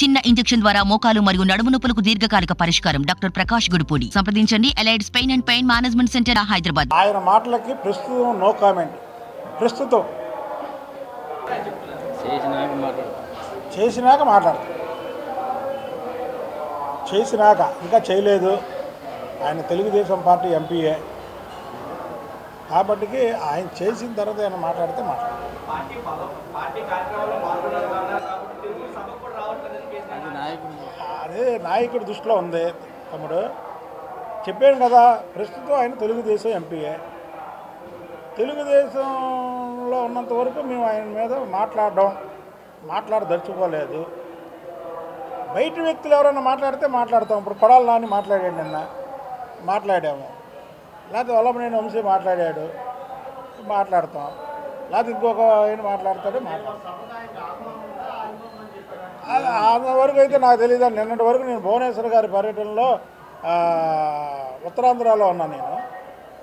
చిన్న ఇంజెక్షన్ ద్వారా మోకాలు మరియు నడుము నొప్పులకు దీర్ఘకాలిక పరిష్కారం. డాక్టర్ ప్రకాష్ గుడిపూడి. సంప్రదించండి. Allied's pain and pain management centre, Hyderabad. ఆయన మాటలకి ప్రస్తుతం నో కామెంట్. ప్రస్తుతం చేసినాక మాట్లాడతాం. చేసినాక ఇంకా చేయలేదు. ఆయన తెలుగుదేశం పార్టీ ఎంపీఏ కాబట్టికి ఆయన చేసిన తర్వాత ఆయన మాట్లాడితే అదే నాయకుడి దృష్టిలో ఉంది తమ్ముడు. చెప్పాను కదా, ప్రస్తుతం ఆయన తెలుగుదేశం ఎంపీఏ. తెలుగుదేశంలో ఉన్నంత వరకు మేము ఆయన మీద మాట్లాడదలుచుకోలేదు. బయట వ్యక్తులు ఎవరైనా మాట్లాడితే మాట్లాడతాం. ఇప్పుడు కొడాలి నాని మాట్లాడాడు, నిన్న మాట్లాడాము. లేకపోతే వల్లభనేని వంశీ మాట్లాడాడు, మాట్లాడతాం. లేకపోతే ఇంకొక ఆయన మాట్లాడతాడు, మాట్లాడతాం. అంతవరకు అయితే నాకు తెలియదు. నిన్నటి వరకు నేను భువనేశ్వర్ గారి పర్యటనలో ఉత్తరాంధ్రలో ఉన్నాను.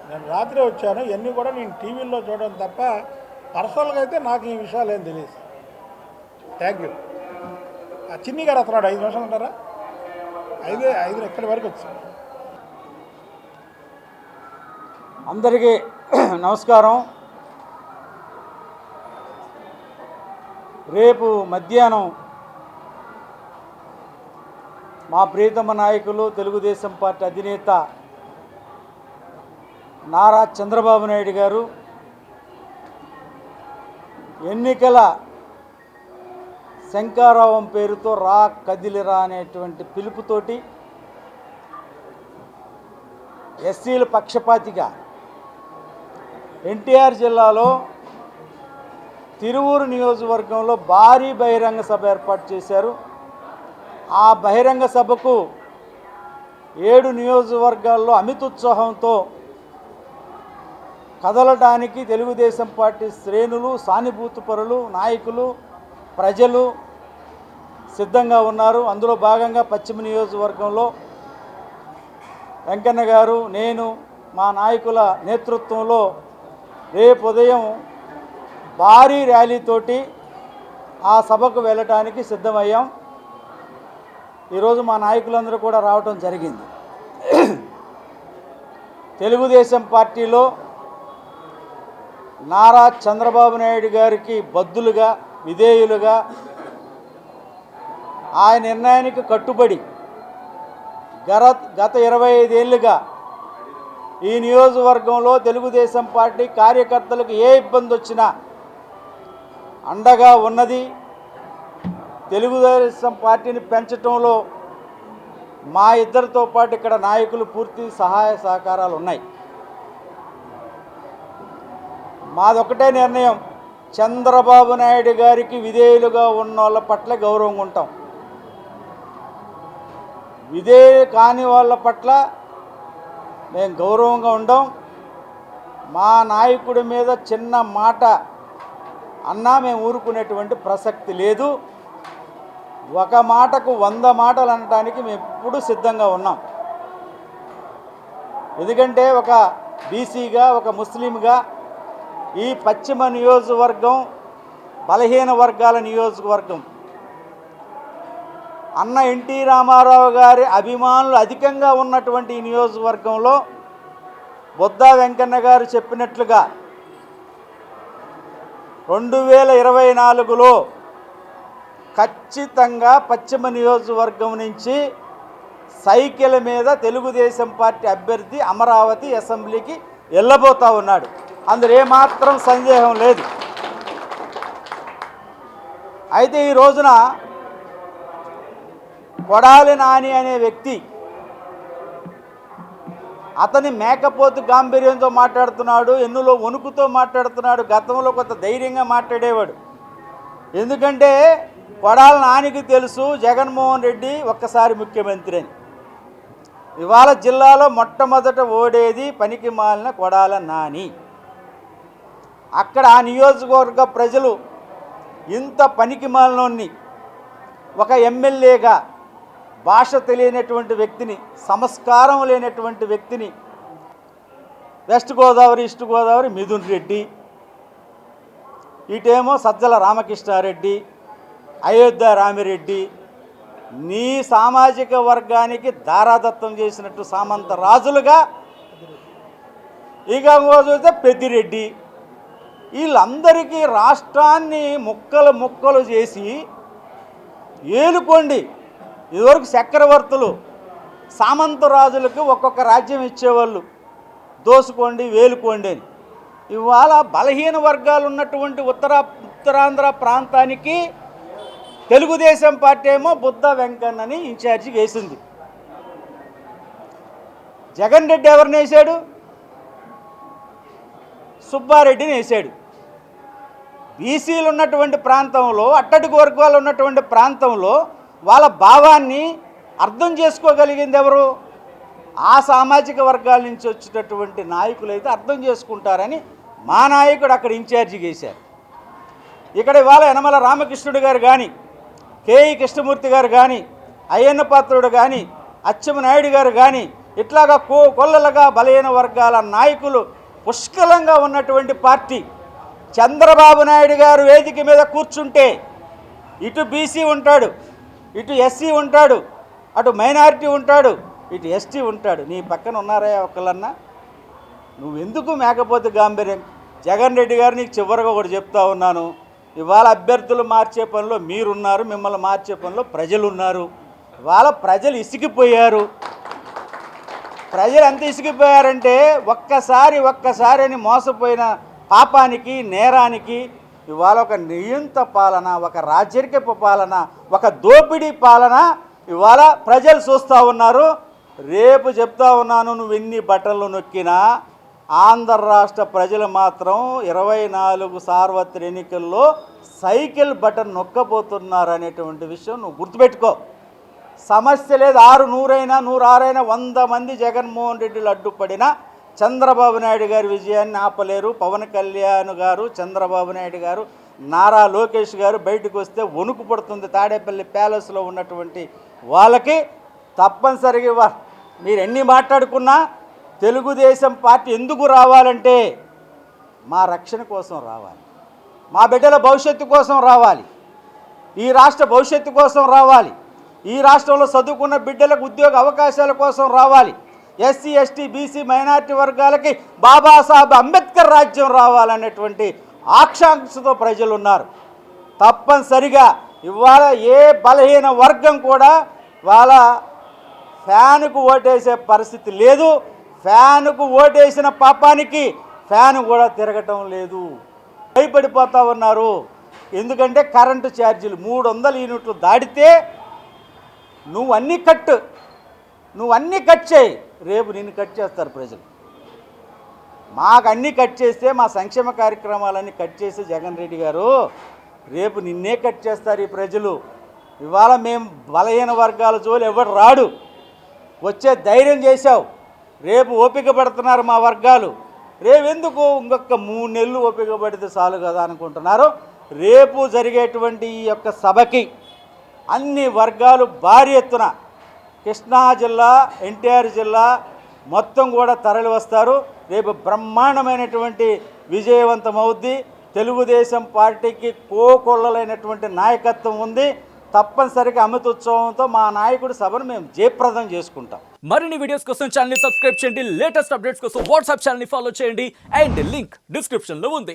నేను రాత్రి వచ్చాను. ఇవన్నీ కూడా నేను టీవీల్లో చూడడం తప్ప పర్సనల్గా అయితే నాకు ఈ విషయాలు ఏం తెలియదు. Thank you. చిన్ని గారు వస్తున్నాడు. 5 నిమిషాలు ఉంటారా? 5 ఎక్కడి వరకు వచ్చాను. అందరికీ నమస్కారం. రేపు మధ్యాహ్నం మా ప్రియతమ నాయకులు తెలుగుదేశం పార్టీ అధినేత నారా చంద్రబాబు నాయుడు గారు ఎన్నికల శంఖారావం పేరుతో రా కదిలిరా అనేటువంటి పిలుపుతోటి ఎస్సీల పక్షపాతిగా ఎన్టీఆర్ జిల్లాలో తిరువూరు నియోజకవర్గంలో భారీ బహిరంగ సభ ఏర్పాటు చేశారు. ఆ బహిరంగ సభకు 7 నియోజకవర్గాల్లో అమితోత్సాహంతో కదలడానికి తెలుగుదేశం పార్టీ శ్రేణులు, సానుభూతిపరులు, నాయకులు, ప్రజలు సిద్ధంగా ఉన్నారు. అందులో భాగంగా పశ్చిమ నియోజకవర్గంలో వెంకన్న గారు, నేను, మా నాయకుల నేతృత్వంలో రేపు ఉదయం భారీ ర్యాలీతోటి ఆ సభకు వెళ్ళటానికి సిద్ధమయ్యాం. ఈరోజు మా నాయకులందరూ కూడా రావటం జరిగింది. తెలుగుదేశం పార్టీలో నారా చంద్రబాబు నాయుడు గారికి బద్దులుగా, విధేయులుగా, ఆయన నిర్ణయానికి కట్టుబడి గత 25 ఏళ్ళుగా ఈ నియోజకవర్గంలో తెలుగుదేశం పార్టీ కార్యకర్తలకు ఏ ఇబ్బంది వచ్చినా అండగా ఉన్నది. తెలుగుదేశం పార్టీని పెంచడంలో మా ఇద్దరితో పాటు ఇక్కడ నాయకులు పూర్తి సహాయ సహకారాలు ఉన్నాయి. మాదొకటే నిర్ణయం, చంద్రబాబు నాయుడు గారికి విధేయులుగా ఉన్న వాళ్ళ పట్ల గౌరవంగా ఉంటాం. విధేయులు కాని వాళ్ళ పట్ల మేము గౌరవంగా ఉండం. మా నాయకుడి మీద చిన్న మాట అన్నా మేము ఊరుకునేటువంటి ప్రసక్తి లేదు. ఒక మాటకు 100 మాటలు అనడానికి మేము ఎప్పుడూ సిద్ధంగా ఉన్నాం. ఎందుకంటే ఒక బీసీగా, ఒక ముస్లింగా ఈ పశ్చిమ నియోజకవర్గం బలహీన వర్గాల నియోజకవర్గం. అన్న ఎన్టీ రామారావు గారి అభిమానులు అధికంగా ఉన్నటువంటి ఈ నియోజకవర్గంలో బొద్దా వెంకన్న గారు చెప్పినట్లుగా 2024లో ఖచ్చితంగా పశ్చిమ నియోజకవర్గం నుంచి సైకిల్ మీద తెలుగుదేశం పార్టీ అభ్యర్థి అమరావతి అసెంబ్లీకి వెళ్ళబోతా ఉన్నాడు. అందులో ఏమాత్రం సందేహం లేదు. అయితే ఈ రోజున కొడాలి నాని అనే వ్యక్తి, అతని మేకపోతు గాంభీర్యంతో మాట్లాడుతున్నాడు, ఎన్నులో వణుకుతో మాట్లాడుతున్నాడు. గతంలో కొంత ధైర్యంగా మాట్లాడేవాడు. ఎందుకంటే కొడాలి నానికి తెలుసు జగన్మోహన్ రెడ్డి ఒక్కసారి ముఖ్యమంత్రి అని. ఇవాళ జిల్లాలో మొట్టమొదట ఓడేది పనికి మాలిన కొడాలి నాని. అక్కడ ఆ నియోజకవర్గ ప్రజలు ఇంత పనికి మాలినోన్ని ఒక ఎమ్మెల్యేగా, భాష తెలియనటువంటి వ్యక్తిని, సంస్కారం లేనటువంటి వ్యక్తిని వెస్ట్ గోదావరి, ఈస్ట్ గోదావరి మిథున్ రెడ్డి, ఇటేమో సజ్జల రామకృష్ణారెడ్డి, అయోధ్య రామిరెడ్డి, నీ సామాజిక వర్గానికి దారాదత్తం చేసినట్టు సామంత రాజులుగా, ఇక చూస్తే పెద్దిరెడ్డి, వీళ్ళందరికీ రాష్ట్రాన్ని ముక్కలు ముక్కలు చేసి ఏలుకోండి. ఇదివరకు చక్రవర్తులు సామంత రాజులకు ఒక్కొక్క రాజ్యం ఇచ్చేవాళ్ళు, దోసుకోండి వేలుకోండి అని. ఇవాళ బలహీన వర్గాలు ఉన్నటువంటి ఉత్తరాంధ్ర ప్రాంతానికి తెలుగుదేశం పార్టీ ఏమో బుద్ధ వెంకన్నని ఇన్ఛార్జి వేసింది. జగన్ రెడ్డి ఎవరిని వేశాడు? సుబ్బారెడ్డిని వేశాడు. బీసీలు ఉన్నటువంటి ప్రాంతంలో, అట్టడుగు వర్గాలు ఉన్నటువంటి ప్రాంతంలో వాళ్ళ భావాన్ని అర్థం చేసుకోగలిగింది ఎవరు? ఆ సామాజిక వర్గాల నుంచి వచ్చేటటువంటి నాయకులు అయితే అర్థం చేసుకుంటారని మా నాయకుడు అక్కడ ఇన్ఛార్జి వేశారు. ఇక్కడ ఇవాళ యనమల రామకృష్ణుడు గారు కానీ, కేఈ కృష్ణమూర్తి గారు కానీ, అయ్యన్న పాత్రుడు కానీ, అచ్చెన్నాయుడు గారు కానీ, ఇట్లాగా కొల్లలుగా బలహీన వర్గాల నాయకులు పుష్కలంగా ఉన్నటువంటి పార్టీ. చంద్రబాబు నాయుడు గారు వేదిక మీద కూర్చుంటే ఇటు బీసీ ఉంటాడు, ఇటు ఎస్సీ ఉంటాడు, అటు మైనారిటీ ఉంటాడు, ఇటు ఎస్టీ ఉంటాడు. నీ పక్కన ఉన్నారా ఒకళ్ళన్నా? నువ్వెందుకు మేకపోతే గాంభీర్యం? జగన్ రెడ్డి గారు నీకు చివరిగా ఒకటి చెప్తా ఉన్నాను, ఇవాళ అభ్యర్థులు మార్చే పనిలో మీరున్నారు, మిమ్మల్ని మార్చే పనిలో ప్రజలు ఉన్నారు. ఇవాళ ప్రజలు ఇసిగిపోయారు. ప్రజలు ఎంత ఇసిగిపోయారంటే ఒక్కసారి అని మోసపోయిన పాపానికి, నేరానికి ఇవాళ ఒక నియంత పాలన, ఒక రాజరికపు పాలన, ఒక దోపిడీ పాలన ఇవాళ ప్రజలు చూస్తూ ఉన్నారు. రేపు చెప్తా ఉన్నాను, నువ్వు ఎన్ని బట్టలు నొక్కినా ఆంధ్ర రాష్ట్ర ప్రజలు మాత్రం 24 సార్వత్రిక ఎన్నికల్లో సైకిల్ బటన్ నొక్కబోతున్నారు అనేటువంటి విషయం నువ్వు గుర్తుపెట్టుకో. సమస్య లేదు, 100 106 100 మంది జగన్మోహన్ రెడ్డిలు అడ్డుపడినా చంద్రబాబు నాయుడు గారి విజయాన్ని ఆపలేరు. పవన్ కళ్యాణ్ గారు, చంద్రబాబు నాయుడు గారు, నారా లోకేష్ గారు బయటకు వస్తే వణుకు పడుతుంది. తాడేపల్లి ప్యాలెస్లో ఉన్నటువంటి వాళ్ళకి తప్పనిసరిగా మీరు ఎన్ని మాట్లాడుకున్నా తెలుగుదేశం పార్టీ ఎందుకు రావాలంటే మా రక్షణ కోసం రావాలి, మా బిడ్డల భవిష్యత్తు కోసం రావాలి, ఈ రాష్ట్ర భవిష్యత్తు కోసం రావాలి, ఈ రాష్ట్రంలో చదువుకున్న బిడ్డలకు ఉద్యోగ అవకాశాల కోసం రావాలి, ఎస్సీ ఎస్టీ బీసీ మైనారిటీ వర్గాలకి బాబాసాహెబ్ అంబేద్కర్ రాజ్యం రావాలనేటువంటి ఆకాంక్షతో ప్రజలు ఉన్నారు. తప్పనిసరిగా ఇవాళ ఏ బలహీన వర్గం కూడా వాళ్ళ ఫ్యాన్కు ఓటేసే పరిస్థితి లేదు. ఫ్యాన్కు ఓటేసిన పాపానికి ఫ్యాన్ కూడా తిరగటం లేదు. భయపడిపోతూ ఉన్నారు. ఎందుకంటే కరెంటు ఛార్జీలు 300 యూనిట్లు దాటితే నువ్వు అన్నీ కట్ చేయి, రేపు నిన్ను కట్ చేస్తారు ప్రజలు. మాకు అన్నీ కట్ చేస్తే, మా సంక్షేమ కార్యక్రమాలన్నీ కట్ చేసి జగన్ రెడ్డి గారు రేపు నిన్నే కట్ చేస్తారు ఈ ప్రజలు. ఇవాళ మేము బలహీన వర్గాల జోలు ఎవడు రాడు, వచ్చే ధైర్యం చేశావు. రేపు ఓపిక పడుతున్నారు మా వర్గాలు. రేపు ఎందుకు ఇంకొక 3 నెలలు ఓపిక పడితే చాలు కదా అనుకుంటున్నారు. రేపు జరిగేటువంటి ఈ యొక్క సభకి అన్ని వర్గాలు భారీ ఎత్తున కృష్ణా జిల్లా, ఎన్టీఆర్ జిల్లా మొత్తం కూడా తరలి వస్తారు. రేపు బ్రహ్మాండమైనటువంటి విజయవంతం అవుద్ది. తెలుగుదేశం పార్టీకి కోకొల్లలైనటువంటి నాయకత్వం ఉంది. తప్పనిసరిగా అమితోత్సవంతో మా నాయకుడి సభను మేము జయప్రదం చేసుకుంటాం. మరిన్ని వీడియోస్ కోసం ఛానల్ ని సబ్స్క్రైబ్ చేయండి. లేటెస్ట్ అప్డేట్స్ కోసం వాట్సాప్ ఛానల్ ని ఫాలో చేయండి. అండ్ లింక్ డిస్క్రిప్షన్ లో ఉంది.